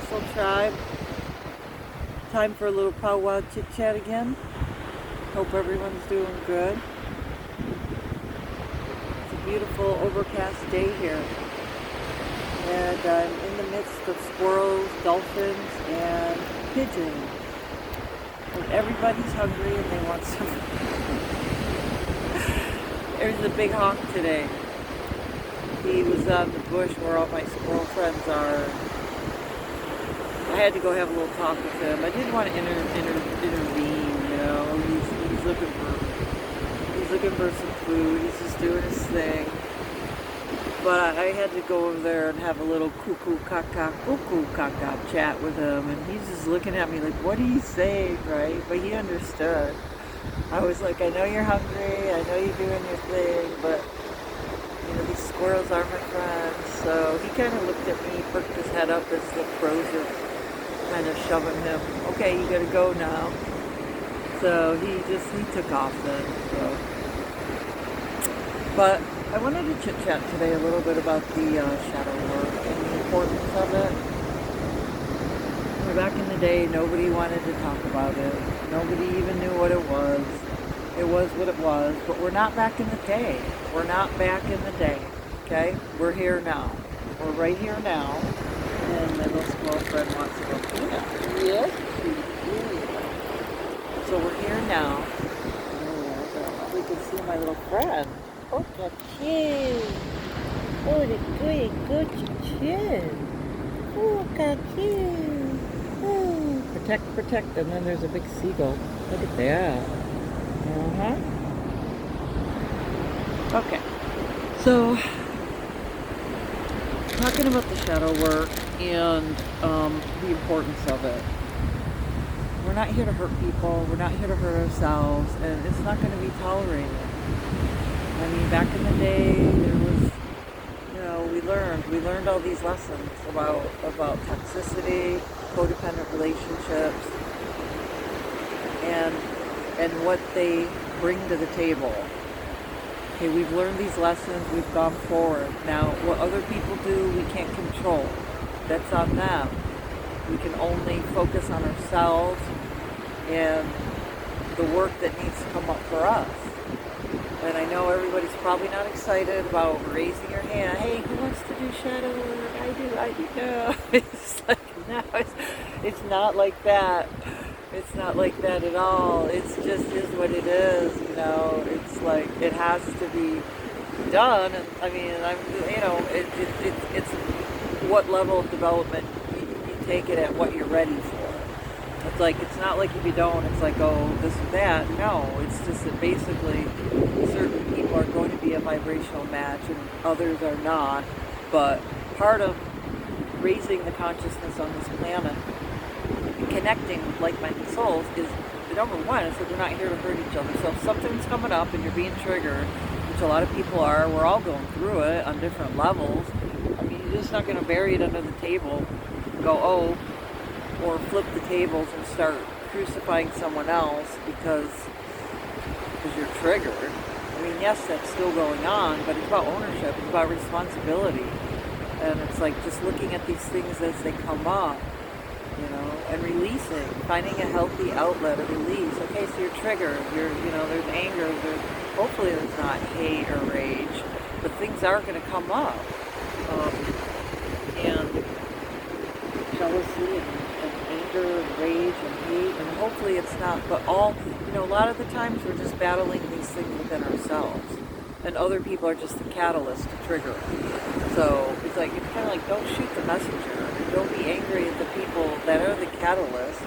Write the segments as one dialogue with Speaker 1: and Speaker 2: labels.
Speaker 1: Crystal Tribe. Time for a little powwow chit chat again. Hope everyone's doing good. It's a beautiful overcast day here. And I'm in the midst of squirrels, dolphins, and pigeons. And everybody's hungry and they want some. There's a big hawk today. He was on the bush where all my squirrel friends are. I had to go have a little talk with him. I didn't want to intervene, you know. He's looking for some food. He's just doing his thing. But I had to go over there and have a little cuckoo caca chat with him, and he's just looking at me like, what are you saying, right? But he understood. I was like, I know you're hungry, I know you're doing your thing, but you know, these squirrels are my friends. So he kind of looked at me, perked his head up as the crows are kind of shoving him. Okay, you gotta go now. So he took off then. So. But I wanted to chit chat today a little bit about the shadow work and the importance of it. Back in the day, nobody wanted to talk about it. Nobody even knew what it was. It was what it was, but we're not back in the day. We're not back in the day, okay? We're here now. We're right here now. And my little squirrel friend wants to go, yeah. Yes, so we're here now. Oh, we can see my little friend. Oh, the chin. Oh, the good chin. Oh, the chin. Oh. Protect, and then there's a big seagull. Look at that. Okay, so talking about the shadow work and the importance of it. We're not here to hurt people. We're not here to hurt ourselves, and it's not going to be tolerated. I mean, back in the day, there was, you know, we learned all these lessons about toxicity, codependent relationships, and what they bring to the table. Okay, we've learned these lessons, we've gone forward. Now, what other people do, we can't control. That's on them. We can only focus on ourselves and the work that needs to come up for us. And I know everybody's probably not excited about raising your hand. Hey, who wants to do shadow work? I do. No. It's like, no, it's not like that. It's not like that at all. It's just is what it is, you know. It's like it has to be done. And I mean, it's what level of development you take it at, what you're ready for. It's like it's not like if you don't, it's like, oh, this or that. No, it's just that basically certain people are going to be a vibrational match and others are not. But part of raising the consciousness on this planet, connecting with like-minded souls, is the number one is that we're not here to hurt each other. So if something's coming up and you're being triggered, which a lot of people are, we're all going through it on different levels. I mean, you're just not going to bury it under the table and go, oh, or flip the tables and start crucifying someone else because you're triggered. I mean, yes, that's still going on, but it's about ownership, it's about responsibility. And it's like just looking at these things as they come up, you know, and releasing, finding a healthy outlet, a release. Okay, so you're triggered, there's anger, hopefully there's not hate or rage, but things are going to come up. And jealousy and anger and rage and hate, and hopefully it's not, but all, a lot of the times we're just battling these things within ourselves, and other people are just the catalyst to trigger it. So it's like, it's kind of like, don't shoot the messenger, don't be angry at the people that are the catalyst.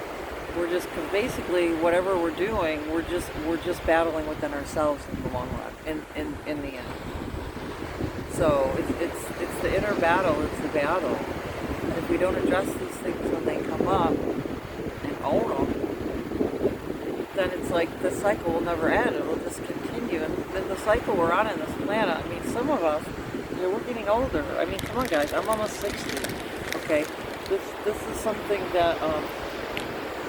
Speaker 1: We're just, cause basically whatever we're doing, we're just battling within ourselves in the long run, in the end. So it's the inner battle, it's the battle. And if we don't address these things when they come up and own them, then it's like the cycle will never end. It'll just continue. And then the cycle we're on this planet, I mean, some of us, we're getting older. I mean, come on, guys, I'm almost 60. Okay, this is something that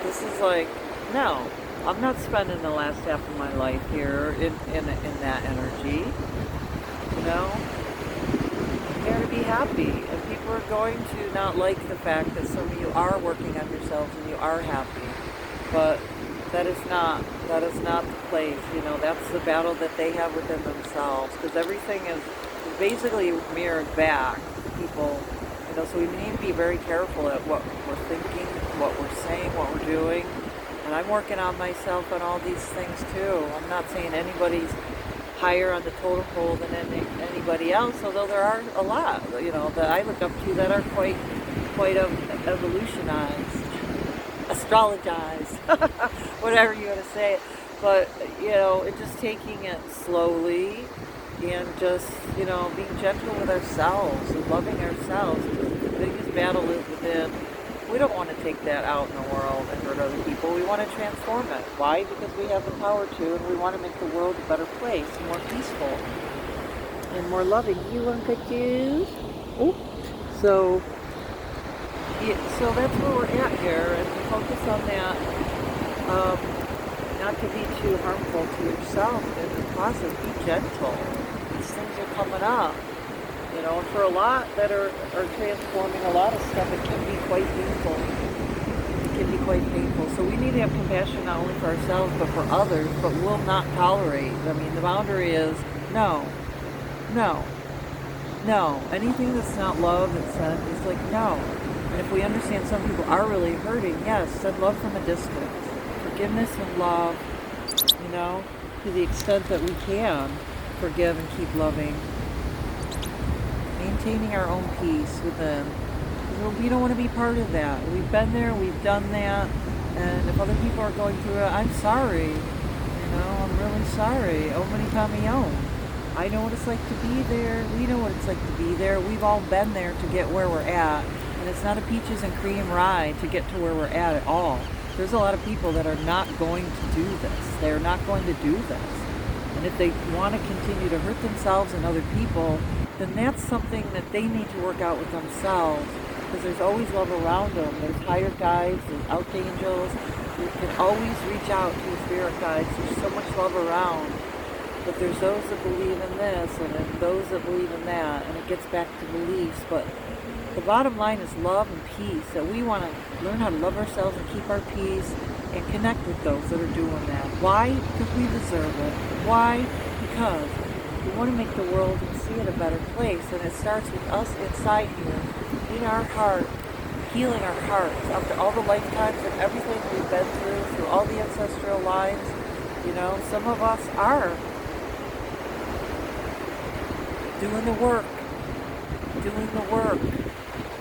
Speaker 1: this is like, no, I'm not spending the last half of my life here in that energy. You know, I'm here to be happy. And people are going to not like the fact that some of you are working on yourselves and you are happy. But that is not the place. That's the battle that they have within themselves. Because everything is basically mirrored back to people. So we need to be very careful at what we're thinking, what we're saying, what we're doing. And I'm working on myself on all these things too. I'm not saying anybody's higher on the totem pole than anybody else, although there are a lot, that I look up to that are quite evolutionized, astrologized, whatever you want to say. But, it's just taking it slowly and just, being gentle with ourselves and loving ourselves. The biggest battle is within. We don't want to take that out in the world and hurt other people. We want to transform it. Why? Because we have the power to, and we want to make the world a better place, more peaceful, and more loving. You want to juice? Oh, so that's where we're at here, and focus on that. Not to be too harmful to yourself in the process. Be gentle. These things are coming up. And for a lot that are transforming a lot of stuff, it can be quite painful. It can be quite painful. So we need to have compassion not only for ourselves, but for others, but will not tolerate. The boundary is no. Anything that's not love, it's like no. And if we understand some people are really hurting, yes, send love from a distance. Forgiveness and love, to the extent that we can forgive and keep loving. Maintaining our own peace within. We don't want to be part of that. We've been there, we've done that, and if other people are going through it, I'm sorry. I'm really sorry. Oh, many pamion. I know what it's like to be there. We know what it's like to be there. We've all been there to get where we're at, and it's not a peaches and cream ride to get to where we're at all. There's a lot of people that are not going to do this. They're not going to do this. And if they want to continue to hurt themselves and other people, then that's something that they need to work out with themselves, because there's always love around them. There's higher guides, there's archangels. You can always reach out to your spirit guides. There's so much love around. But there's those that believe in this and then those that believe in that, and it gets back to beliefs. But the bottom line is love and peace, that we want to learn how to love ourselves and keep our peace and connect with those that are doing that. Why? Because we deserve it. Why? Because we want to make the world and see it a better place, and it starts with us inside here, in our heart, healing our hearts after all the lifetimes and everything we've been through all the ancestral lines. Some of us are doing the work.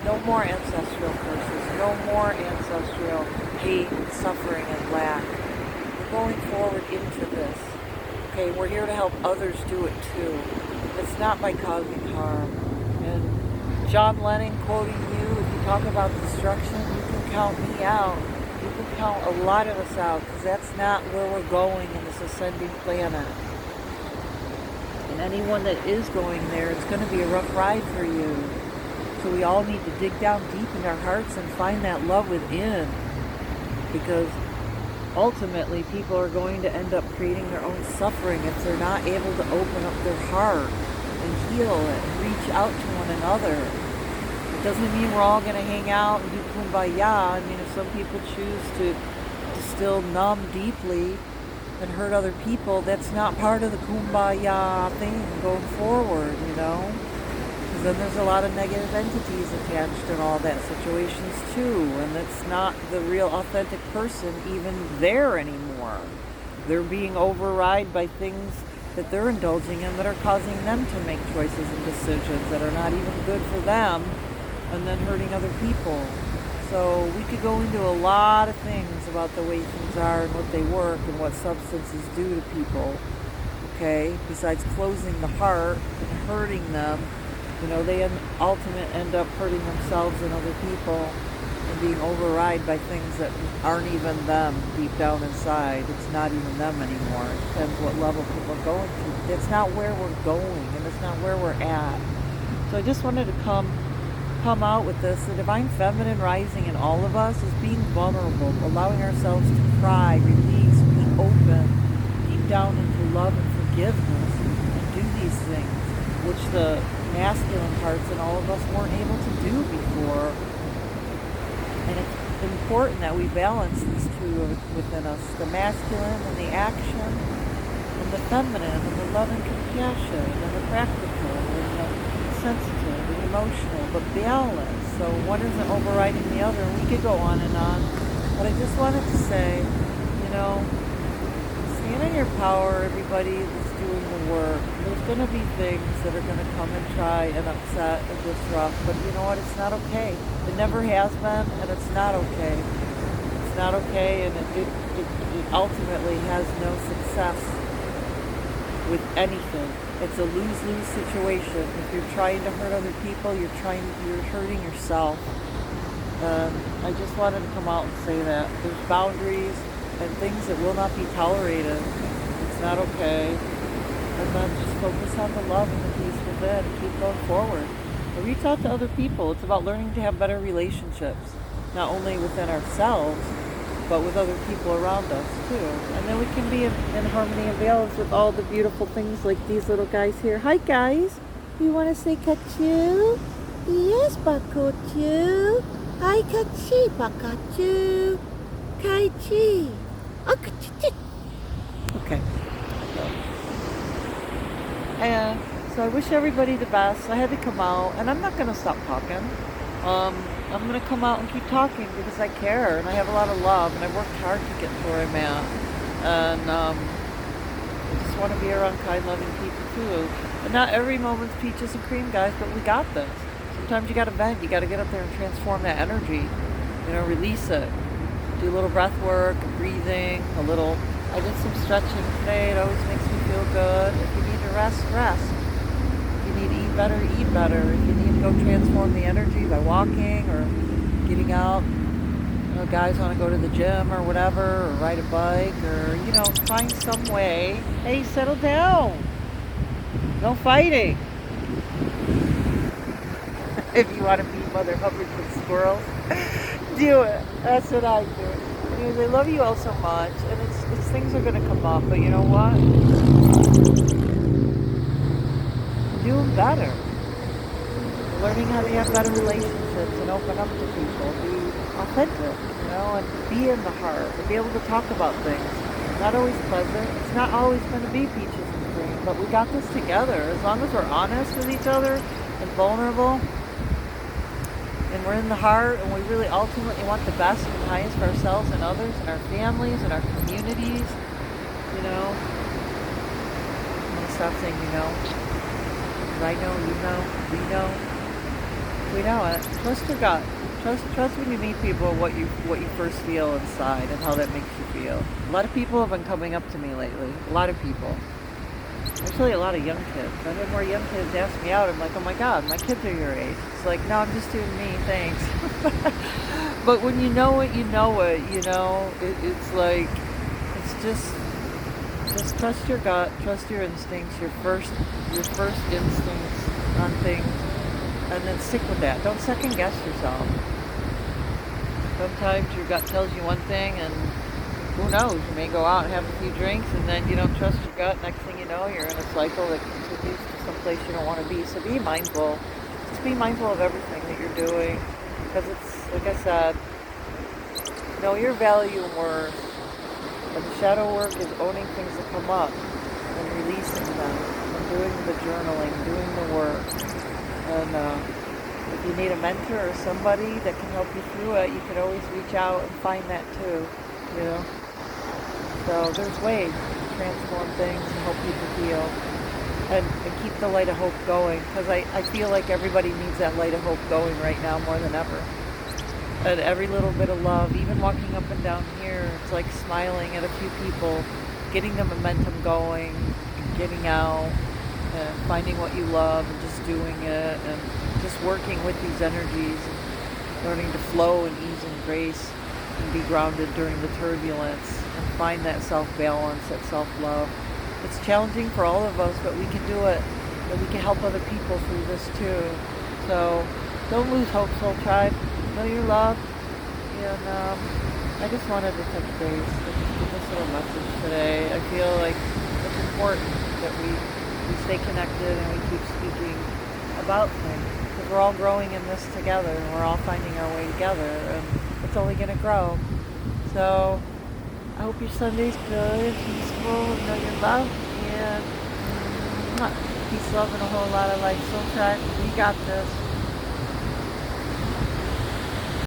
Speaker 1: No more ancestral curses, no more ancestral pain, suffering, and lack. We're going forward into this. Okay, we're here to help others do it too. It's not by causing harm. And John Lennon quoting you, if you talk about destruction, you can count me out. You can count a lot of us out, because that's not where we're going in this ascending planet. And anyone that is going there, it's going to be a rough ride for you. So we all need to dig down deep in our hearts and find that love within. Because ultimately, people are going to end up creating their own suffering if they're not able to open up their heart and heal it and reach out to one another. It doesn't mean we're all going to hang out and do kumbaya. If some people choose to still numb deeply and hurt other people, that's not part of the kumbaya thing going forward, Because then there's a lot of negative entities attached in all that situations too, and it's not the real authentic person even there anymore. They're being override by things that they're indulging in that are causing them to make choices and decisions that are not even good for them, and then hurting other people. So we could go into a lot of things about the way things are and what they work and what substances do to people, okay? Besides closing the heart and hurting them, they ultimately end up hurting themselves and other people and being override by things that aren't even them deep down inside. It's not even them anymore. It depends what level people are going to. That's not where we're going, and it's not where we're at. So I just wanted to come out with this. The divine feminine rising in all of us is being vulnerable, allowing ourselves to cry, release, be open, deep down into love and forgiveness, and do these things, which the masculine parts that all of us weren't able to do before. And it's important that we balance these two within us, the masculine and the action, and the feminine and the love and compassion, and the practical and the sensitive and emotional, but balance. So one isn't overriding the other. And we could go on and on. But I just wanted to say, stand in your power, everybody that's doing the work. There's going to be things that are going to come and try and upset and disrupt, but you know what? It's not okay. It never has been, and it's not okay. It's not okay, and it ultimately has no success with anything. It's a lose-lose situation. If you're trying to hurt other people, you're hurting yourself. I just wanted to come out and say that there's boundaries and things that will not be tolerated. It's not okay. And then just focus on the love and the peace within and keep going forward. And reach out to other people. It's about learning to have better relationships, not only within ourselves, but with other people around us too. And then we can be in harmony and balance with all the beautiful things like these little guys here. Hi guys, you want to say kachu? Yes, bakuchu. Hi kachi, bakachu. Kaichi. Oh, kachi. Okay. And so I wish everybody the best. I had to come out, and I'm not going to stop talking. I'm going to come out and keep talking because I care, and I have a lot of love, and I worked hard to get to where I'm at. And I just want to be around kind, loving people too. And not every moment's peaches and cream, guys, but we got this. Sometimes you got to vent. You got to get up there and transform that energy. Release it. Do a little breath work, breathing, a little. I did some stretching today. It always makes me feel good. If you need to rest, rest. If you need to eat better, eat better. If you need to go transform the energy by walking or getting out, guys want to go to the gym or whatever, or ride a bike, or, find some way. Hey, settle down. No fighting. If you want to be Mother Hubbard with squirrels, do it. That's what I do. Anyways, I love you all so much, and it's things are going to come up, but you know what? Do them better. Learning how to have better relationships and open up to people. Be authentic, and be in the heart. And be able to talk about things. Not always pleasant. It's not always going to be peaches and cream, but we got this together. As long as we're honest with each other and vulnerable, and we're in the heart, and we really ultimately want the best and highest for ourselves and others and our families and our communities, I'm going to stop saying, I know, we know it. Trust your gut. Trust when you meet people what you first feel inside and how that makes you feel. A lot of people have been coming up to me lately. A lot of people. Actually, a lot of young kids. I've had more young kids ask me out. I'm like, oh my God, my kids are your age. It's like, no, I'm just doing me, thanks. But when you know it, you know it. It's like, it's just trust your gut, trust your instincts, your first instincts on things, and then stick with that. Don't second guess yourself. Sometimes your gut tells you one thing, and who knows, you may go out and have a few drinks, and then you don't trust your gut. Next thing you know, you're in a cycle that continues to someplace you don't want to be. So be mindful. Just be mindful of everything that you're doing, because it's, like I said, know your value and worth. And the shadow work is owning things that come up and releasing them and doing the journaling, doing the work. And if you need a mentor or somebody that can help you through it, you can always reach out and find that too. So there's ways to transform things and help people heal and keep the light of hope going, because I feel like everybody needs that light of hope going right now more than ever. And every little bit of love, even walking up and down here, it's like smiling at a few people, getting the momentum going, getting out, and finding what you love and just doing it, and just working with these energies, learning to flow and ease and grace and be grounded during the turbulence and find that self-balance, that self-love. It's challenging for all of us, but we can do it, and we can help other people through this too. So don't lose hope, Soul Tribe. Know your love. And I just wanted to touch base with this little message today. I feel like it's important that we stay connected and we keep speaking about things. Because we're all growing in this together, and we're all finding our way together, and it's only going to grow. So I hope your Sunday's good, peaceful, know you're loved, and peace, love, and a whole lot of light. So track, you got this.